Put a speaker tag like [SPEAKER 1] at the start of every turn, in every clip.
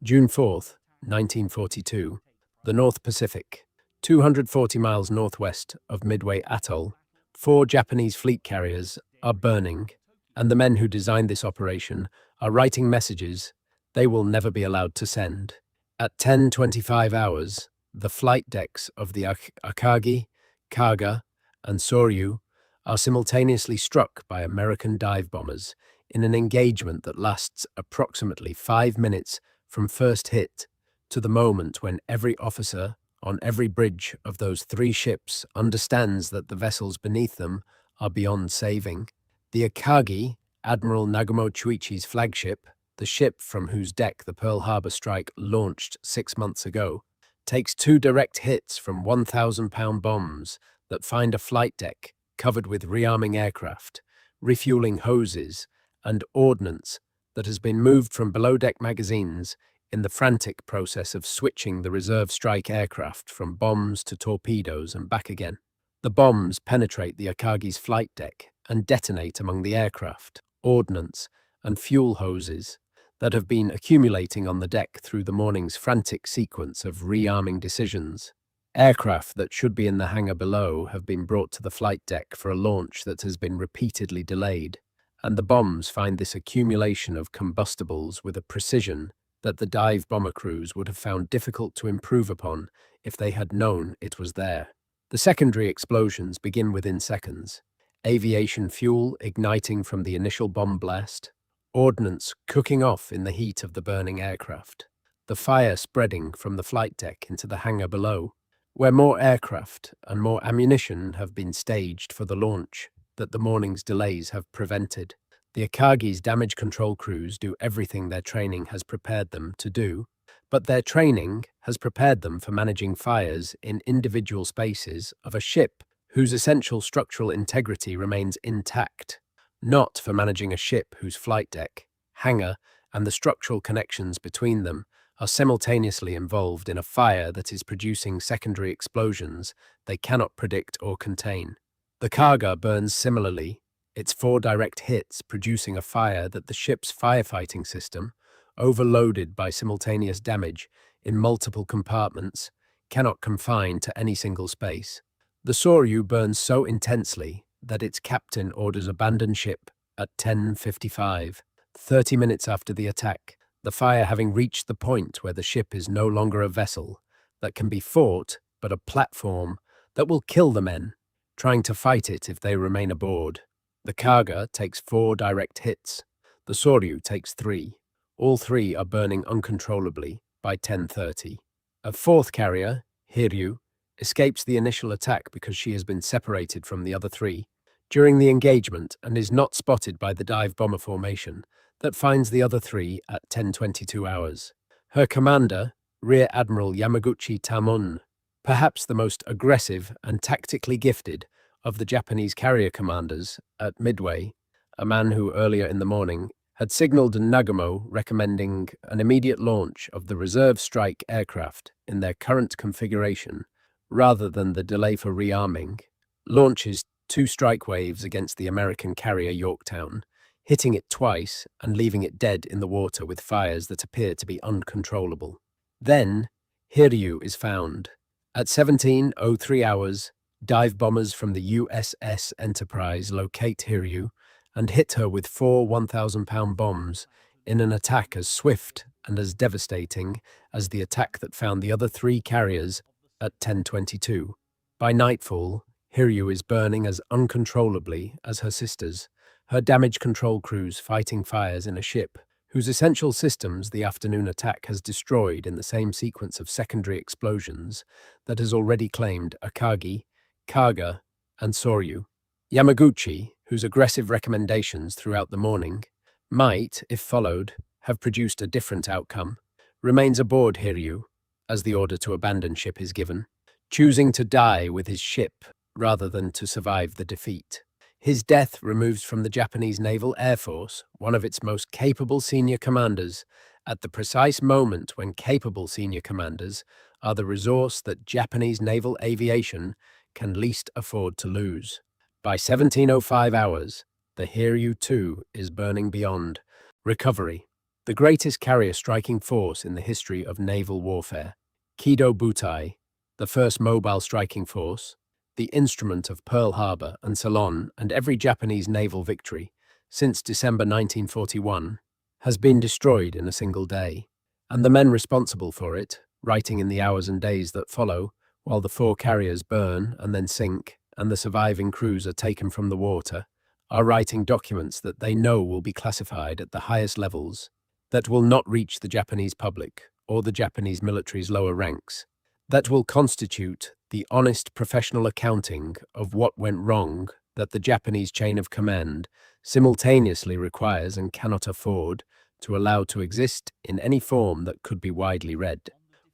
[SPEAKER 1] June 4th, 1942, the North Pacific, 240 miles northwest of Midway Atoll, 4 Japanese fleet carriers are burning, and the men who designed this operation are writing messages they will never be allowed to send. At 10:25 hours, the flight decks of the Akagi, Kaga, and Soryu are simultaneously struck by American dive bombers in an engagement that lasts approximately 5 minutes from first hit to the moment when every officer on every bridge of those 3 ships understands that the vessels beneath them are beyond saving. The Akagi, Admiral Nagumo Chuichi's flagship, the ship from whose deck the Pearl Harbor strike launched 6 months ago, takes 2 direct hits from 1,000-pound bombs that find a flight deck covered with rearming aircraft, refueling hoses, and ordnance that has been moved from below-deck magazines in the frantic process of switching the reserve strike aircraft from bombs to torpedoes and back again. The bombs penetrate the Akagi's flight deck and detonate among the aircraft, ordnance, and fuel hoses that have been accumulating on the deck through the morning's frantic sequence of rearming decisions. Aircraft that should be in the hangar below have been brought to the flight deck for a launch that has been repeatedly delayed, and the bombs find this accumulation of combustibles with a precision that the dive bomber crews would have found difficult to improve upon if they had known it was there. The secondary explosions begin within seconds. Aviation fuel igniting from the initial bomb blast, ordnance cooking off in the heat of the burning aircraft, the fire spreading from the flight deck into the hangar below, where more aircraft and more ammunition have been staged for the launch that the morning's delays have prevented. The Akagi's damage control crews do everything their training has prepared them to do, but their training has prepared them for managing fires in individual spaces of a ship whose essential structural integrity remains intact, not for managing a ship whose flight deck, hangar, and the structural connections between them are simultaneously involved in a fire that is producing secondary explosions they cannot predict or contain. The Kaga burns similarly, its 4 direct hits producing a fire that the ship's firefighting system, overloaded by simultaneous damage in multiple compartments, cannot confine to any single space. The Soryu burns so intensely that its captain orders abandon ship at 10:55, 30 minutes after the attack, the fire having reached the point where the ship is no longer a vessel that can be fought, but a platform that will kill the men trying to fight it if they remain aboard. The Kaga takes 4 direct hits. The Soryu takes 3. All 3 are burning uncontrollably by 10:30. A 4th carrier, Hiryu, escapes the initial attack because she has been separated from the other 3 during the engagement and is not spotted by the dive bomber formation that finds the other 3 at 10:22 hours. Her commander, Rear Admiral Yamaguchi Tamon, perhaps the most aggressive and tactically gifted of the Japanese carrier commanders at Midway, a man who earlier in the morning had signaled Nagumo recommending an immediate launch of the reserve strike aircraft in their current configuration rather than the delay for rearming, launches 2 strike waves against the American carrier Yorktown, hitting it twice and leaving it dead in the water with fires that appear to be uncontrollable. Then, Hiryu is found. At 17:03 hours, dive bombers from the USS Enterprise locate Hiryu and hit her with 4 1,000-pound bombs in an attack as swift and as devastating as the attack that found the other 3 carriers at 10:22. By nightfall, Hiryu is burning as uncontrollably as her sisters, her damage control crews fighting fires in a ship whose essential systems the afternoon attack has destroyed in the same sequence of secondary explosions that has already claimed Akagi, Kaga, and Soryu. Yamaguchi, whose aggressive recommendations throughout the morning might, if followed, have produced a different outcome, remains aboard Hiryu as the order to abandon ship is given, choosing to die with his ship rather than to survive the defeat. His death removes from the Japanese Naval Air Force one of its most capable senior commanders at the precise moment when capable senior commanders are the resource that Japanese naval aviation can least afford to lose. By 17:05 hours, the Hiryu 2 is burning beyond recovery. the greatest carrier striking force in the history of naval warfare. Kido Butai, the first mobile striking force, the instrument of Pearl Harbor and Ceylon and every Japanese naval victory since December 1941, has been destroyed in a single day, and the men responsible for it, writing in the hours and days that follow, while the four carriers burn and then sink, and the surviving crews are taken from the water, are writing documents that they know will be classified at the highest levels, that will not reach the Japanese public or the Japanese military's lower ranks, that will constitute the honest professional accounting of what went wrong that the Japanese chain of command simultaneously requires and cannot afford to allow to exist in any form that could be widely read.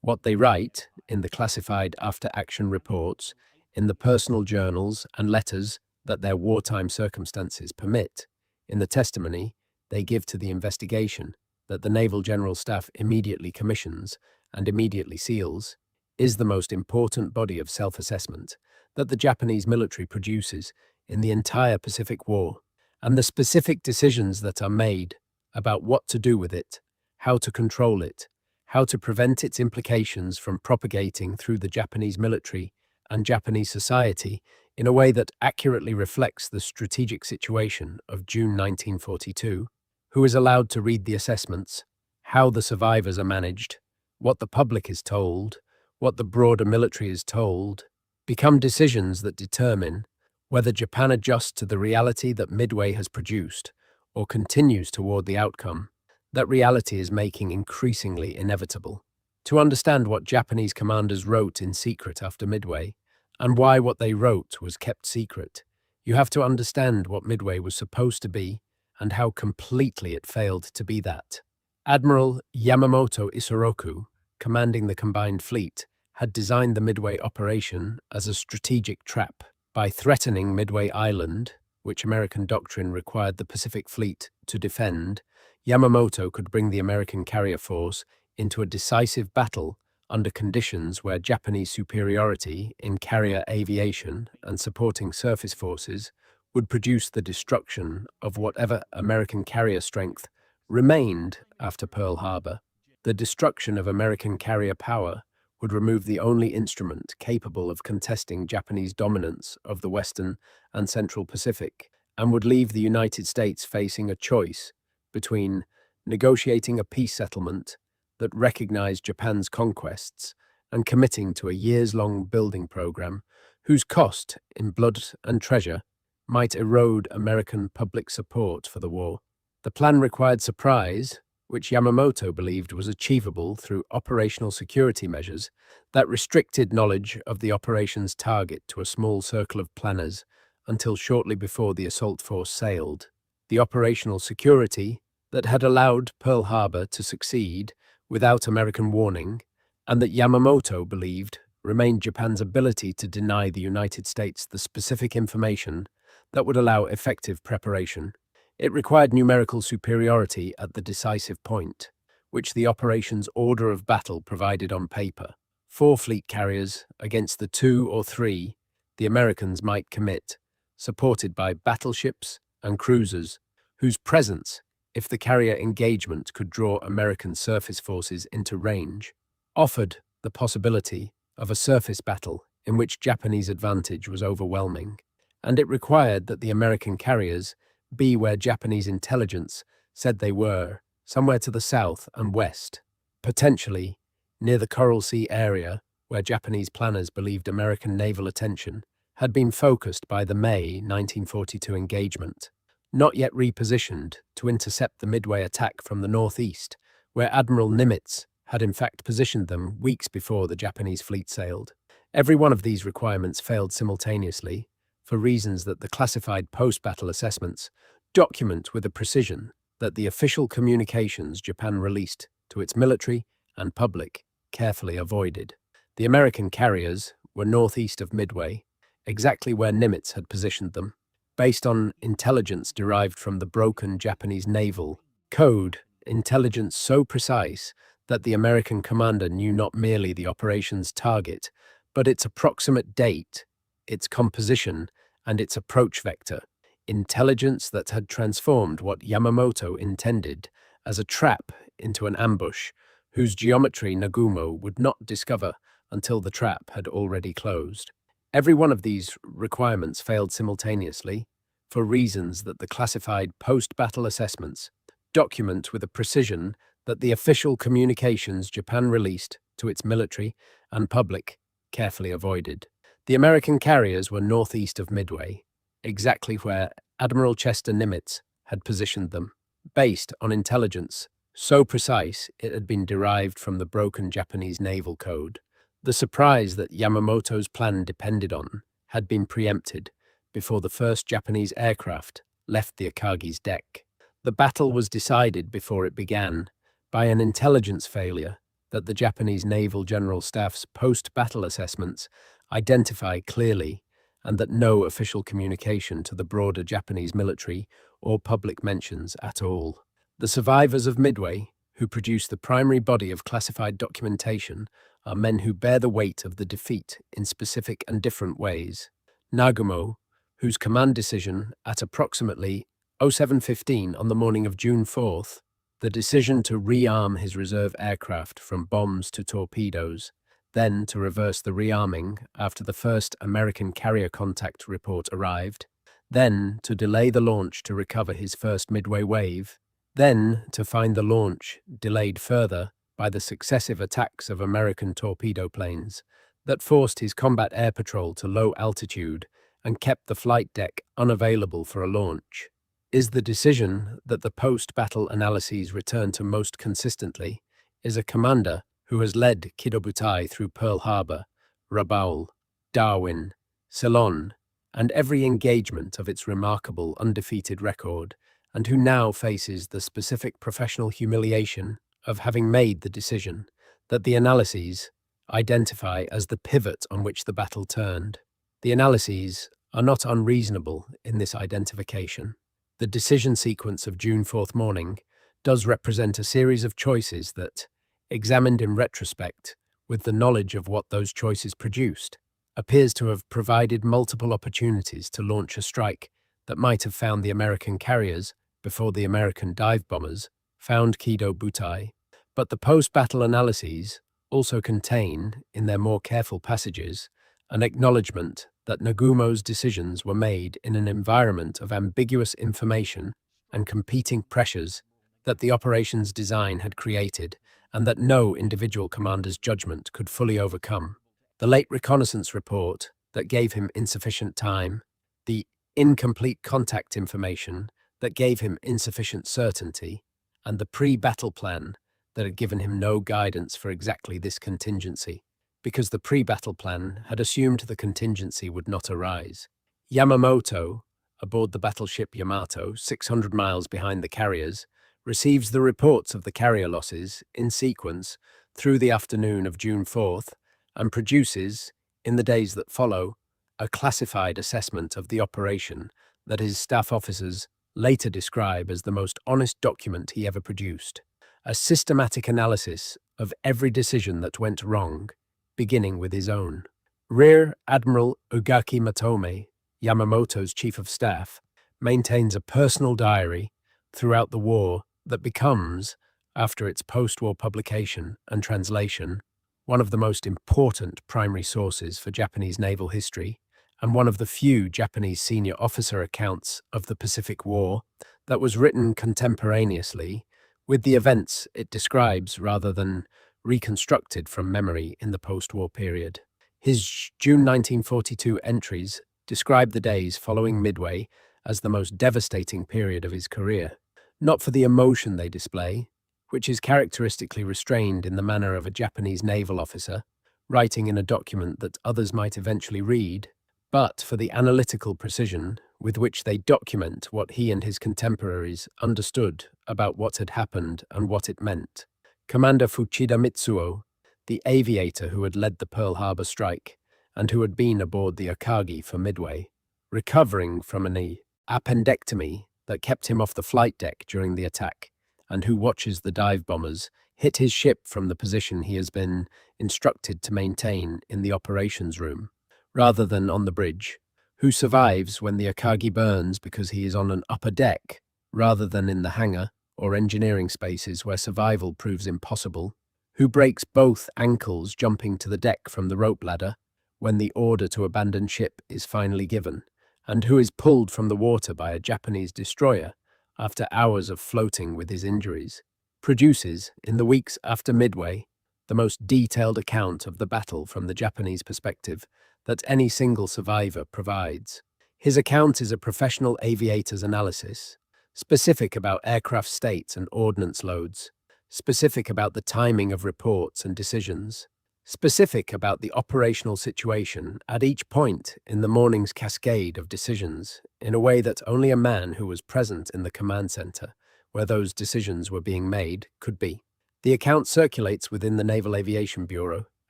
[SPEAKER 1] What they write in the classified after-action reports, in the personal journals and letters that their wartime circumstances permit, in the testimony they give to the investigation that the Naval General Staff immediately commissions and immediately seals, is the most important body of self-assessment that the Japanese military produces in the entire Pacific War, and the specific decisions that are made about what to do with it, how to control it, how to prevent its implications from propagating through the Japanese military and Japanese society in a way that accurately reflects the strategic situation of June 1942, who is allowed to read the assessments, how the survivors are managed, what the public is told, what the broader military is told, become decisions that determine whether Japan adjusts to the reality that Midway has produced or continues toward the outcome that reality is making increasingly inevitable. To understand what Japanese commanders wrote in secret after Midway, and why what they wrote was kept secret, you have to understand what Midway was supposed to be and how completely it failed to be that. Admiral Yamamoto Isoroku, commanding the combined fleet, had designed the Midway operation as a strategic trap. By threatening Midway Island, which American doctrine required the Pacific Fleet to defend, Yamamoto could bring the American carrier force into a decisive battle under conditions where Japanese superiority in carrier aviation and supporting surface forces would produce the destruction of whatever American carrier strength remained after Pearl Harbor. The destruction of American carrier power would remove the only instrument capable of contesting Japanese dominance of the Western and Central Pacific, and would leave the United States facing a choice between negotiating a peace settlement that recognized Japan's conquests and committing to a years-long building program whose cost in blood and treasure might erode American public support for the war. The plan required surprise, which Yamamoto believed was achievable through operational security measures that restricted knowledge of the operation's target to a small circle of planners until shortly before the assault force sailed. The operational security that had allowed Pearl Harbor to succeed without American warning, and that Yamamoto believed remained Japan's ability to deny the United States the specific information that would allow effective preparation. It required numerical superiority at the decisive point, which the operation's order of battle provided on paper. 4 fleet carriers against the 2 or 3 the Americans might commit, supported by battleships and cruisers, whose presence, if the carrier engagement could draw American surface forces into range, offered the possibility of a surface battle in which Japanese advantage was overwhelming, and it required that the American carriers be where Japanese intelligence said they were, somewhere to the south and west, potentially near the Coral Sea area where Japanese planners believed American naval attention had been focused by the May 1942 engagement, not yet repositioned to intercept the Midway attack from the northeast, where Admiral Nimitz had in fact positioned them weeks before the Japanese fleet sailed. Every one of these requirements failed simultaneously, for reasons that the classified post-battle assessments document with a precision that the official communications Japan released to its military and public carefully avoided. The American carriers were northeast of Midway, exactly where Nimitz had positioned them, based on intelligence derived from the broken Japanese naval code, intelligence so precise that the American commander knew not merely the operation's target, but its approximate date, its composition, and its approach vector, intelligence that had transformed what Yamamoto intended as a trap into an ambush whose geometry Nagumo would not discover until the trap had already closed. Every one of these requirements failed simultaneously for reasons that the classified post-battle assessments document with a precision that the official communications Japan released to its military and public carefully avoided. The American carriers were northeast of Midway, exactly where Admiral Chester Nimitz had positioned them, based on intelligence so precise it had been derived from the broken Japanese naval code. The surprise that Yamamoto's plan depended on had been preempted before the first Japanese aircraft left the Akagi's deck. The battle was decided before it began by an intelligence failure that the Japanese Naval General Staff's post-battle assessments identify clearly, and that no official communication to the broader Japanese military or public mentions at all. The survivors of Midway, who produce the primary body of classified documentation, are men who bear the weight of the defeat in specific and different ways. Nagumo, whose command decision at approximately 07:15 on the morning of June 4th, the decision to rearm his reserve aircraft from bombs to torpedoes, then to reverse the rearming after the first American carrier contact report arrived, then to delay the launch to recover his first Midway wave, then to find the launch delayed further by the successive attacks of American torpedo planes that forced his combat air patrol to low altitude and kept the flight deck unavailable for a launch, is the decision that the post-battle analyses return to most consistently, is a commander who has led Kidobutai through Pearl Harbor, Rabaul, Darwin, Ceylon, and every engagement of its remarkable undefeated record, and who now faces the specific professional humiliation of having made the decision that the analyses identify as the pivot on which the battle turned. The analyses are not unreasonable in this identification. The decision sequence of June 4th morning does represent a series of choices that, examined in retrospect with the knowledge of what those choices produced, appears to have provided multiple opportunities to launch a strike that might have found the American carriers before the American dive bombers found Kido Butai. But the post-battle analyses also contain, in their more careful passages, an acknowledgement that Nagumo's decisions were made in an environment of ambiguous information and competing pressures that the operations design had created, and that no individual commander's judgment could fully overcome. The late reconnaissance report that gave him insufficient time, the incomplete contact information that gave him insufficient certainty, and the pre-battle plan that had given him no guidance for exactly this contingency, because the pre-battle plan had assumed the contingency would not arise. Yamamoto, aboard the battleship Yamato, 600 miles behind the carriers, receives the reports of the carrier losses in sequence through the afternoon of June 4th and produces, in the days that follow, a classified assessment of the operation that his staff officers later describe as the most honest document he ever produced. A systematic analysis of every decision that went wrong, beginning with his own. Rear Admiral Ugaki Matome, Yamamoto's chief of staff, maintains a personal diary throughout the war that becomes, after its post-war publication and translation, one of the most important primary sources for Japanese naval history, and one of the few Japanese senior officer accounts of the Pacific War that was written contemporaneously with the events it describes rather than reconstructed from memory in the post-war period. His June 1942 entries describe the days following Midway as the most devastating period of his career, not for the emotion they display, which is characteristically restrained in the manner of a Japanese naval officer, writing in a document that others might eventually read, but for the analytical precision with which they document what he and his contemporaries understood about what had happened and what it meant. Commander Fuchida Mitsuo, the aviator who had led the Pearl Harbor strike and who had been aboard the Akagi for Midway, recovering from an appendectomy that kept him off the flight deck during the attack, and who watches the dive bombers hit his ship from the position he has been instructed to maintain in the operations room, rather than on the bridge, who survives when the Akagi burns because he is on an upper deck rather than in the hangar, or engineering spaces where survival proves impossible, who breaks both ankles jumping to the deck from the rope ladder when the order to abandon ship is finally given, and who is pulled from the water by a Japanese destroyer after hours of floating with his injuries, produces, in the weeks after Midway, the most detailed account of the battle from the Japanese perspective that any single survivor provides. His account is a professional aviator's analysis, specific about aircraft states and ordnance loads, specific about the timing of reports and decisions, specific about the operational situation at each point in the morning's cascade of decisions in a way that only a man who was present in the command center where those decisions were being made could be. The account circulates within the Naval Aviation Bureau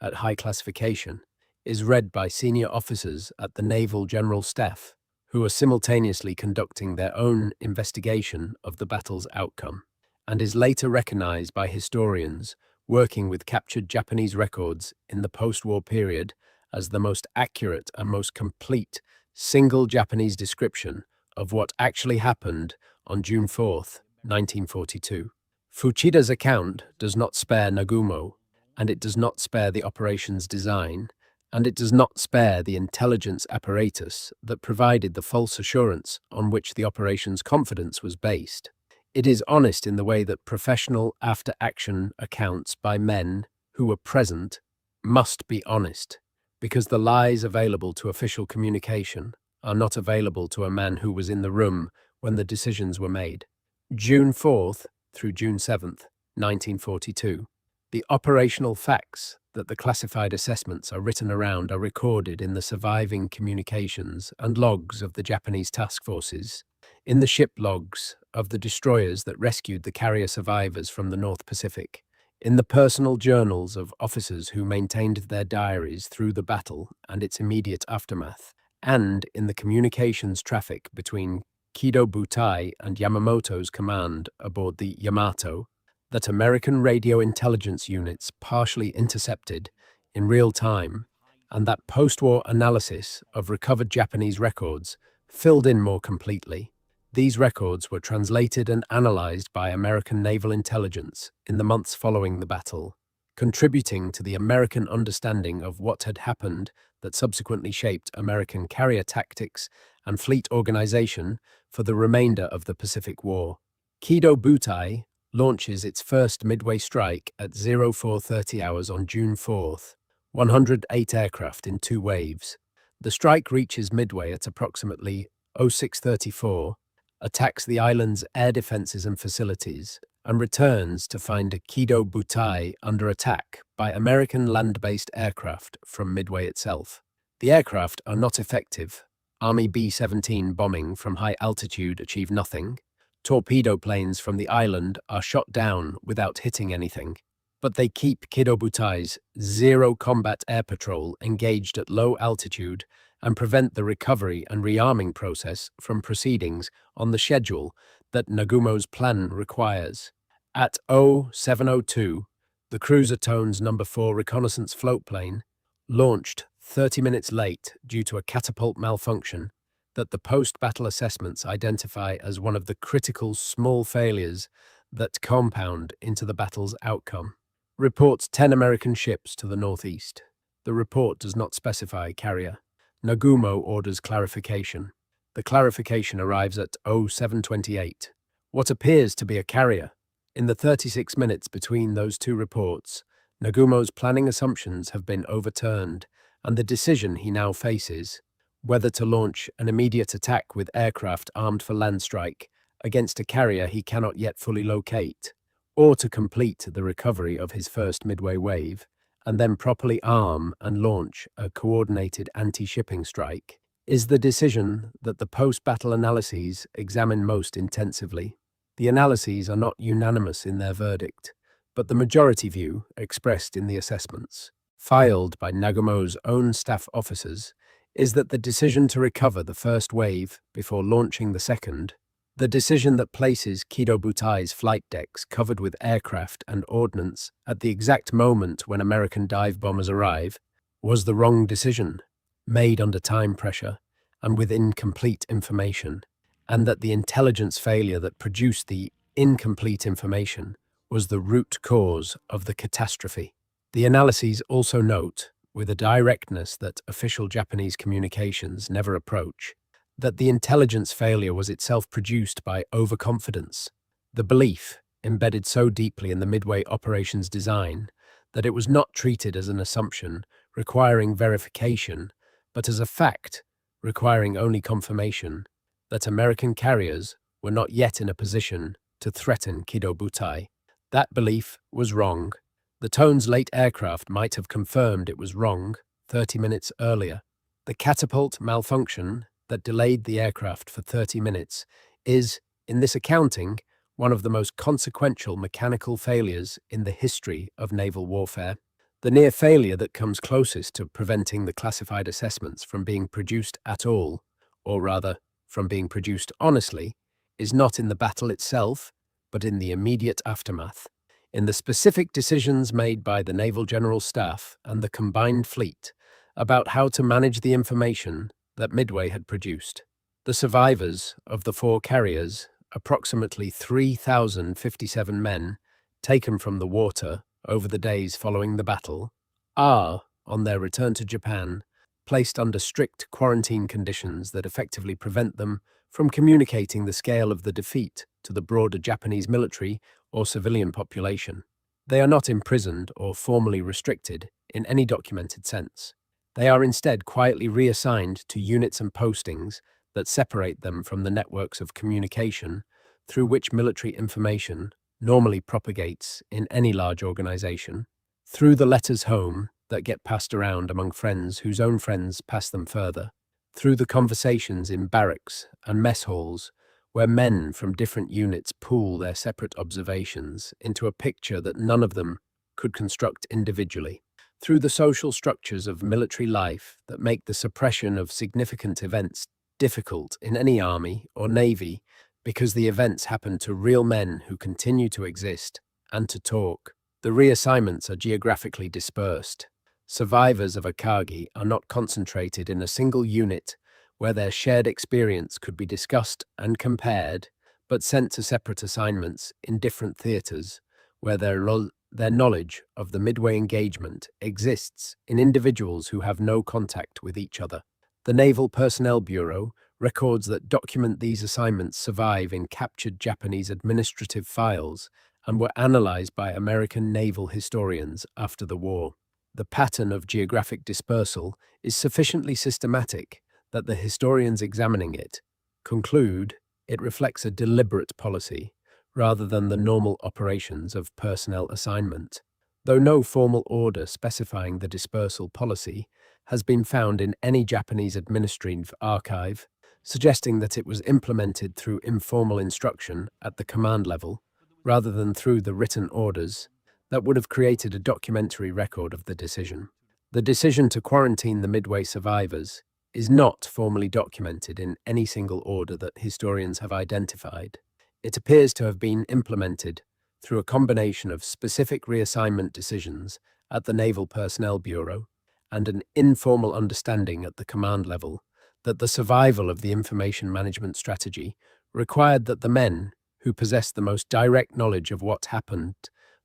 [SPEAKER 1] at high classification, is read by senior officers at the Naval General Staff, who are simultaneously conducting their own investigation of the battle's outcome, and is later recognized by historians working with captured Japanese records in the post-war period as the most accurate and most complete single Japanese description of what actually happened on June 4th, 1942. Fuchida's account does not spare Nagumo, and it does not spare the operation's design, and it does not spare the intelligence apparatus that provided the false assurance on which the operation's confidence was based. It is honest in the way that professional after-action accounts by men who were present must be honest, because the lies available to official communication are not available to a man who was in the room when the decisions were made. June 4th through June 7th, 1942. The operational facts that the classified assessments are written around are recorded in the surviving communications and logs of the Japanese task forces, in the ship logs of the destroyers that rescued the carrier survivors from the North Pacific, in the personal journals of officers who maintained their diaries through the battle and its immediate aftermath, and in the communications traffic between Kido Butai and Yamamoto's command aboard the Yamato that American radio intelligence units partially intercepted in real time, and that post-war analysis of recovered Japanese records filled in more completely. These records were translated and analyzed by American naval intelligence in the months following the battle, contributing to the American understanding of what had happened that subsequently shaped American carrier tactics and fleet organization for the remainder of the Pacific War. Kido Butai launches its first Midway strike at 0430 hours on June 4th, 108 aircraft in 2 waves. The strike reaches Midway at approximately 0634, attacks the island's air defenses and facilities, and returns to find Kido Butai under attack by American land-based aircraft from Midway itself. The aircraft are not effective. Army B-17 bombing from high altitude achieve nothing. Torpedo planes from the island are shot down without hitting anything. But they keep Kido Butai's Zero Combat Air Patrol engaged at low altitude and prevent the recovery and rearming process from proceedings on the schedule that Nagumo's plan requires. At 0702, the Cruiser Tone's No. 4 reconnaissance floatplane, launched 30 minutes late due to a catapult malfunction that the post-battle assessments identify as one of the critical small failures that compound into the battle's outcome, reports 10 American ships to the northeast. The report does not specify carrier. Nagumo orders clarification. The clarification arrives at 0728. What appears to be a carrier. In the 36 minutes between those two reports, Nagumo's planning assumptions have been overturned, and the decision he now faces, whether to launch an immediate attack with aircraft armed for land strike against a carrier he cannot yet fully locate, or to complete the recovery of his first Midway wave, and then properly arm and launch a coordinated anti-shipping strike, is the decision that the post-battle analyses examine most intensively. The analyses are not unanimous in their verdict, but the majority view, expressed in the assessments, filed by Nagumo's own staff officers, is that the decision to recover the first wave before launching the second, the decision that places Kido Butai's flight decks covered with aircraft and ordnance at the exact moment when American dive bombers arrive, was the wrong decision, made under time pressure and with incomplete information, and that the intelligence failure that produced the incomplete information was the root cause of the catastrophe. The analyses also note, with a directness that official Japanese communications never approach, that the intelligence failure was itself produced by overconfidence, the belief embedded so deeply in the Midway operations design that it was not treated as an assumption requiring verification, but as a fact requiring only confirmation that American carriers were not yet in a position to threaten Kido Butai. That belief was wrong. The Tone's late aircraft might have confirmed it was wrong 30 minutes earlier. The catapult malfunction that delayed the aircraft for 30 minutes is, in this accounting, one of the most consequential mechanical failures in the history of naval warfare. The near failure that comes closest to preventing the classified assessments from being produced at all, or rather, from being produced honestly, is not in the battle itself, but in the immediate aftermath, in the specific decisions made by the Naval General Staff and the combined fleet about how to manage the information that Midway had produced. The survivors of the 4 carriers, approximately 3,057 men, taken from the water over the days following the battle, are, on their return to Japan, placed under strict quarantine conditions that effectively prevent them from communicating the scale of the defeat to the broader Japanese military or civilian population. They are not imprisoned or formally restricted in any documented sense. They are instead quietly reassigned to units and postings that separate them from the networks of communication through which military information normally propagates in any large organization, through the letters home that get passed around among friends whose own friends pass them further, through the conversations in barracks and mess halls where men from different units pool their separate observations into a picture that none of them could construct individually, through the social structures of military life that make the suppression of significant events difficult in any army or navy because the events happen to real men who continue to exist and to talk. The reassignments are geographically dispersed. Survivors of Akagi are not concentrated in a single unit where their shared experience could be discussed and compared, but sent to separate assignments in different theaters where their knowledge of the Midway engagement exists in individuals who have no contact with each other. The Naval Personnel Bureau records that document these assignments survive in captured Japanese administrative files and were analyzed by American naval historians after the war. The pattern of geographic dispersal is sufficiently systematic that the historians examining it conclude it reflects a deliberate policy rather than the normal operations of personnel assignment, though no formal order specifying the dispersal policy has been found in any Japanese administrative archive, suggesting that it was implemented through informal instruction at the command level rather than through the written orders that would have created a documentary record of the decision. The decision to quarantine the Midway survivors is not formally documented in any single order that historians have identified. It appears to have been implemented through a combination of specific reassignment decisions at the Naval Personnel Bureau and an informal understanding at the command level that the survival of the information management strategy required that the men who possessed the most direct knowledge of what happened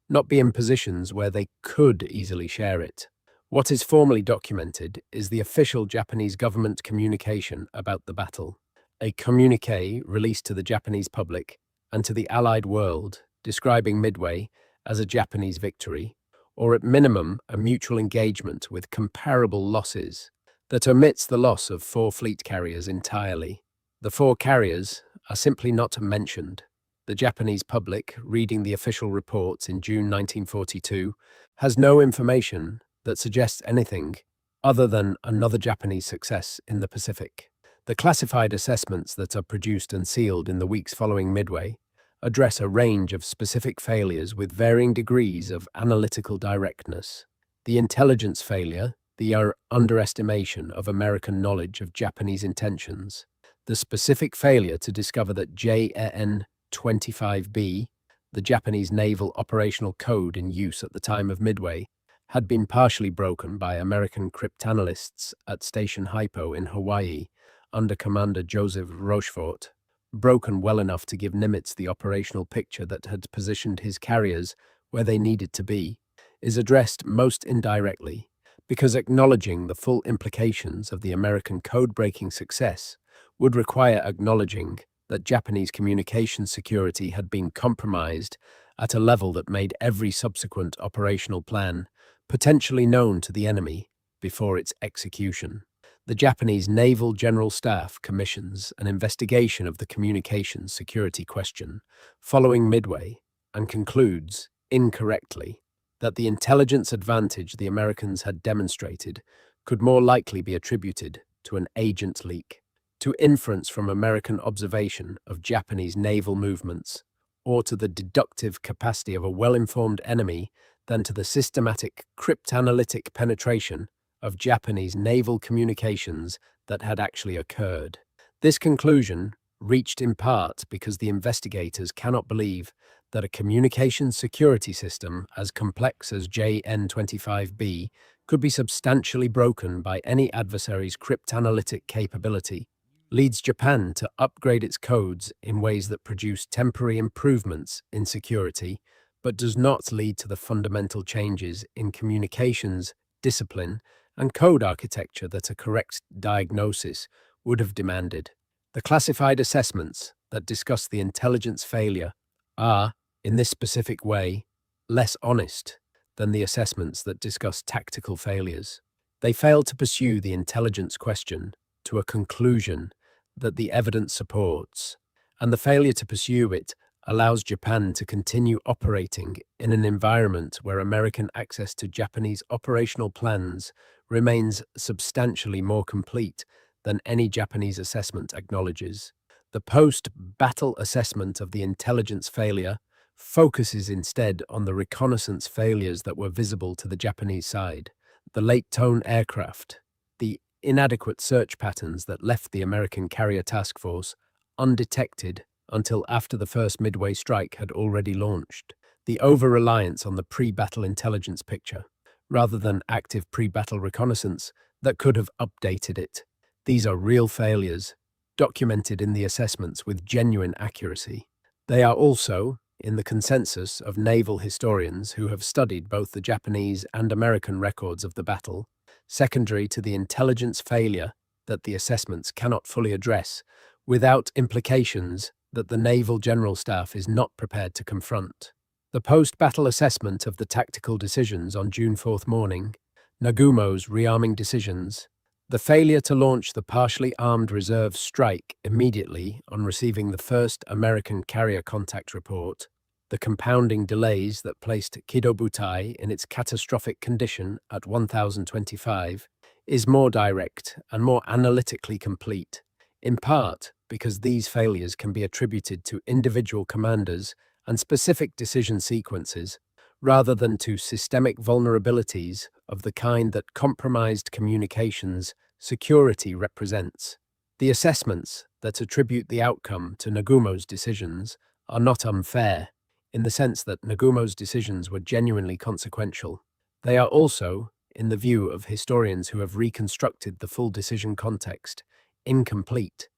[SPEAKER 1] not be in positions where they could easily share it. What is formally documented is the official Japanese government communication about the battle, a communiqué released to the Japanese public and to the Allied world describing Midway as a Japanese victory, or at minimum a mutual engagement with comparable losses that omits the loss of 4 fleet carriers entirely. The 4 carriers are simply not mentioned. The Japanese public, reading the official reports in June 1942, has no information that suggests anything other than another Japanese success in the Pacific. The classified assessments that are produced and sealed in the weeks following Midway address a range of specific failures with varying degrees of analytical directness. The intelligence failure, the underestimation of American knowledge of Japanese intentions, the specific failure to discover that JAN 25B, the Japanese naval operational code in use at the time of Midway, had been partially broken by American cryptanalysts at Station Hypo in Hawaii under Commander Joseph Rochefort, broken well enough to give Nimitz the operational picture that had positioned his carriers where they needed to be, is addressed most indirectly, because acknowledging the full implications of the American code-breaking success would require acknowledging that Japanese communication security had been compromised at a level that made every subsequent operational plan potentially known to the enemy before its execution. The Japanese Naval General Staff commissions an investigation of the communications security question following Midway and concludes, incorrectly, that the intelligence advantage the Americans had demonstrated could more likely be attributed to an agent leak, to inference from American observation of Japanese naval movements, or to the deductive capacity of a well-informed enemy than to the systematic cryptanalytic penetration of Japanese naval communications that had actually occurred. This conclusion, reached in part because the investigators cannot believe that a communications security system as complex as JN-25B could be substantially broken by any adversary's cryptanalytic capability, leads Japan to upgrade its codes in ways that produce temporary improvements in security, but does not lead to the fundamental changes in communications, discipline, and code architecture that a correct diagnosis would have demanded. The classified assessments that discuss the intelligence failure are, in this specific way, less honest than the assessments that discuss tactical failures. They fail to pursue the intelligence question to a conclusion that the evidence supports, and the failure to pursue it allows Japan to continue operating in an environment where American access to Japanese operational plans remains substantially more complete than any Japanese assessment acknowledges. The post-battle assessment of the intelligence failure focuses instead on the reconnaissance failures that were visible to the Japanese side, the late-tone aircraft, the inadequate search patterns that left the American carrier task force undetected until after the first Midway strike had already launched, the over-reliance on the pre-battle intelligence picture, rather than active pre-battle reconnaissance that could have updated it. These are real failures, documented in the assessments with genuine accuracy. They are also, in the consensus of naval historians who have studied both the Japanese and American records of the battle, secondary to the intelligence failure that the assessments cannot fully address, without implications that the Naval General Staff is not prepared to confront. The post-battle assessment of the tactical decisions on June 4th morning, Nagumo's rearming decisions, the failure to launch the partially armed reserve strike immediately on receiving the first American carrier contact report, the compounding delays that placed Kido-butai in its catastrophic condition at 1025, is more direct and more analytically complete, in part because these failures can be attributed to individual commanders and specific decision sequences, rather than to systemic vulnerabilities of the kind that compromised communications security represents. The assessments that attribute the outcome to Nagumo's decisions are not unfair, in the sense that Nagumo's decisions were genuinely consequential. They are also, in the view of historians who have reconstructed the full decision context, incomplete,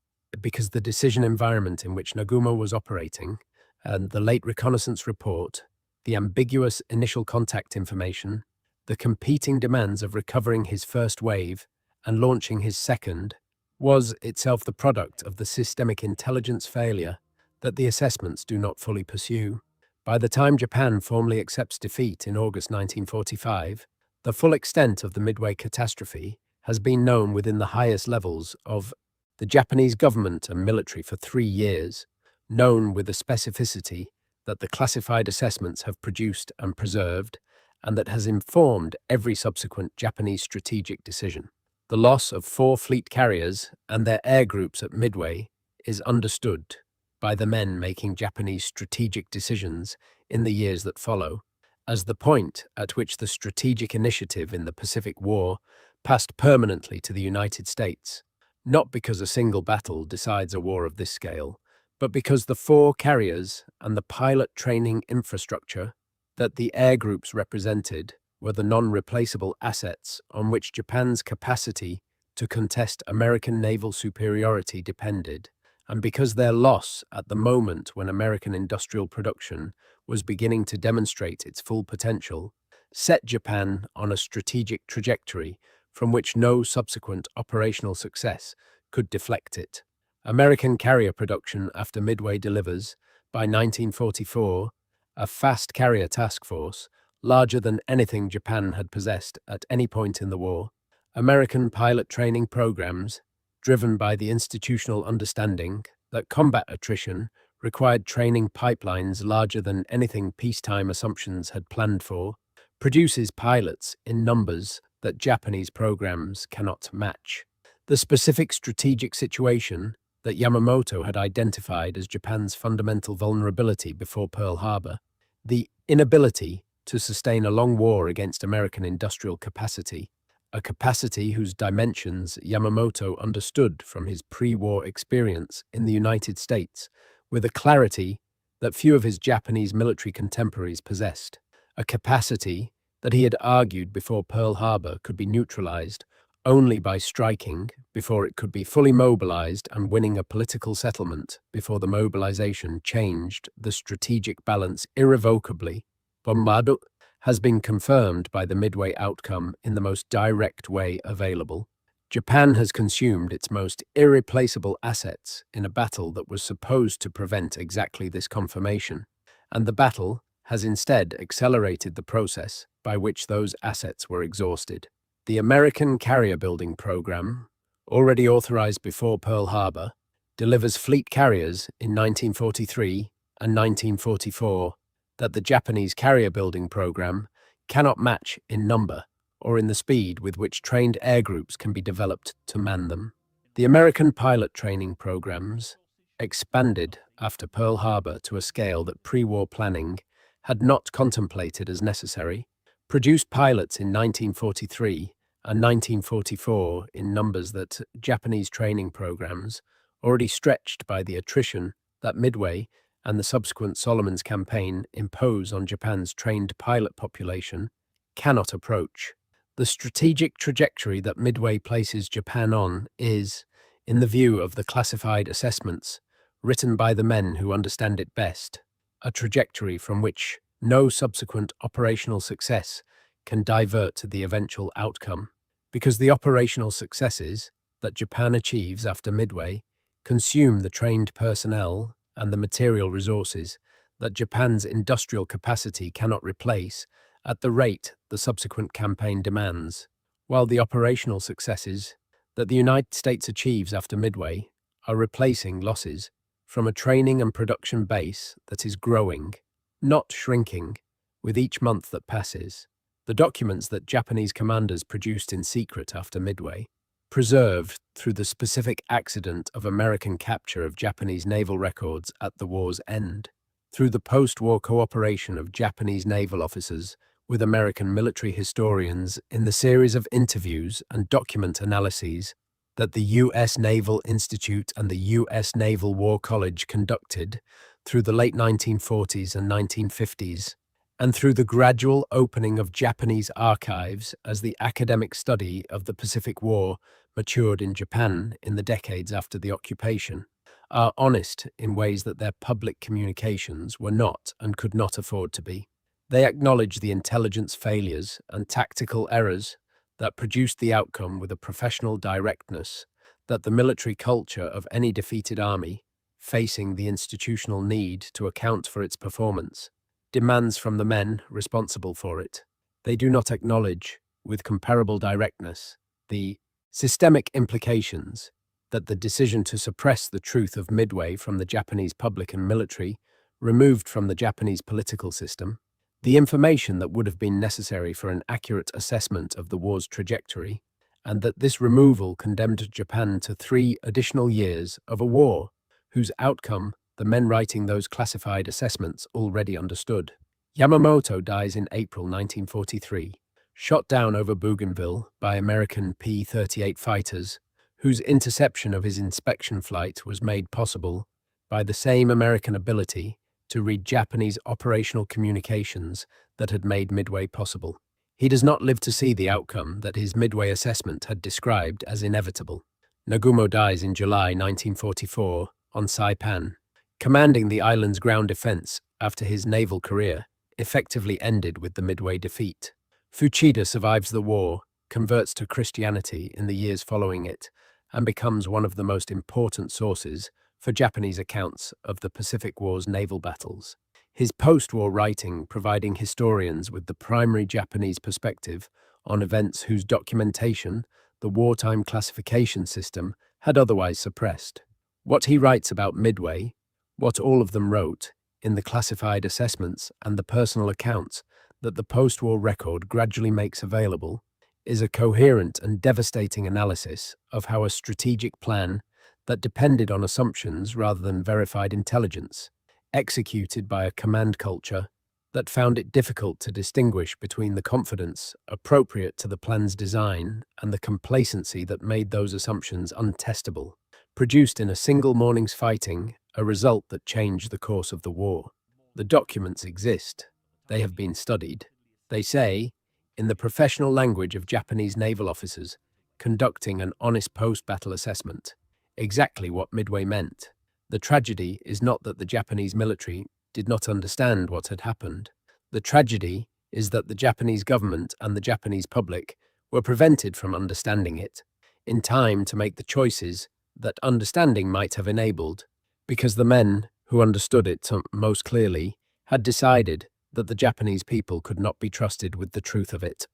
[SPEAKER 1] because the decision environment in which Nagumo was operating, and the late reconnaissance report, the ambiguous initial contact information, the competing demands of recovering his first wave and launching his second, was itself the product of the systemic intelligence failure that the assessments do not fully pursue. By the time Japan formally accepts defeat in August 1945, the full extent of the Midway catastrophe has been known within the highest levels of the Japanese government and military for 3 years, known with a specificity that the classified assessments have produced and preserved, and that has informed every subsequent Japanese strategic decision. The loss of 4 fleet carriers and their air groups at Midway is understood by the men making Japanese strategic decisions in the years that follow, as the point at which the strategic initiative in the Pacific War passed permanently to the United States, not because a single battle decides a war of this scale, but because the 4 carriers and the pilot training infrastructure that the air groups represented were the non-replaceable assets on which Japan's capacity to contest American naval superiority depended, and because their loss at the moment when American industrial production was beginning to demonstrate its full potential, set Japan on a strategic trajectory from which no subsequent operational success could deflect it. American carrier production after Midway delivers, by 1944, a fast carrier task force, larger than anything Japan had possessed at any point in the war. American pilot training programs, driven by the institutional understanding that combat attrition required training pipelines larger than anything peacetime assumptions had planned for, produces pilots in numbers that Japanese programs cannot match. The specific strategic situation that Yamamoto had identified as Japan's fundamental vulnerability before Pearl Harbor, the inability to sustain a long war against American industrial capacity, a capacity whose dimensions Yamamoto understood from his pre-war experience in the United States with a clarity that few of his Japanese military contemporaries possessed, a capacity that he had argued before Pearl Harbor could be neutralized only by striking before it could be fully mobilized and winning a political settlement before the mobilization changed the strategic balance irrevocably. Bombardment has been confirmed by the Midway outcome in the most direct way available. Japan has consumed its most irreplaceable assets in a battle that was supposed to prevent exactly this confirmation, and the battle has instead accelerated the process by which those assets were exhausted. The American carrier building program, already authorized before Pearl Harbor, delivers fleet carriers in 1943 and 1944 that the Japanese carrier building program cannot match in number or in the speed with which trained air groups can be developed to man them. The American pilot training programs, expanded after Pearl Harbor to a scale that pre-war planning had not contemplated as necessary, produced pilots in 1943 and 1944 in numbers that Japanese training programs, already stretched by the attrition that Midway and the subsequent Solomon's campaign impose on Japan's trained pilot population, cannot approach. The strategic trajectory that Midway places Japan on is, in the view of the classified assessments written by the men who understand it best, a trajectory from which no subsequent operational success can divert the eventual outcome, because the operational successes that Japan achieves after Midway consume the trained personnel and the material resources that Japan's industrial capacity cannot replace at the rate the subsequent campaign demands, while the operational successes that the United States achieves after Midway are replacing losses from a training and production base that is growing, not shrinking, with each month that passes. The documents that Japanese commanders produced in secret after Midway, preserved through the specific accident of American capture of Japanese naval records at the war's end, through the post-war cooperation of Japanese naval officers with American military historians in the series of interviews and document analyses that the U.S. Naval Institute and the U.S. Naval War College conducted through the late 1940s and 1950s, and through the gradual opening of Japanese archives as the academic study of the Pacific War matured in Japan in the decades after the occupation, are honest in ways that their public communications were not and could not afford to be. They acknowledge the intelligence failures and tactical errors that produced the outcome with a professional directness that the military culture of any defeated army, facing the institutional need to account for its performance, demands from the men responsible for it. They do not acknowledge, with comparable directness, the systemic implications that the decision to suppress the truth of Midway from the Japanese public and military removed from the Japanese political system, the information that would have been necessary for an accurate assessment of the war's trajectory, and that this removal condemned Japan to 3 additional years of a war whose outcome the men writing those classified assessments already understood. Yamamoto dies in April 1943, shot down over Bougainville by American P-38 fighters, whose interception of his inspection flight was made possible by the same American ability to read Japanese operational communications that had made Midway possible. He does not live to see the outcome that his Midway assessment had described as inevitable. Nagumo dies in July 1944 on Saipan, commanding the island's ground defense after his naval career effectively ended with the Midway defeat. Fuchida survives the war, converts to Christianity in the years following it, and becomes one of the most important sources for Japanese accounts of the Pacific War's naval battles. His post-war writing providing historians with the primary Japanese perspective on events whose documentation the wartime classification system had otherwise suppressed. What he writes about Midway, what all of them wrote, in the classified assessments and the personal accounts that the post-war record gradually makes available, is a coherent and devastating analysis of how a strategic plan that depended on assumptions rather than verified intelligence, executed by a command culture that found it difficult to distinguish between the confidence appropriate to the plan's design and the complacency that made those assumptions untestable, produced in a single morning's fighting a result that changed the course of the war. The documents exist. They have been studied. They say, in the professional language of Japanese naval officers conducting an honest post-battle assessment, exactly what Midway meant. The tragedy is not that the Japanese military did not understand what had happened. The tragedy is that the Japanese government and the Japanese public were prevented from understanding it in time to make the choices that understanding might have enabled, because the men who understood it most clearly had decided that the Japanese people could not be trusted with the truth of it.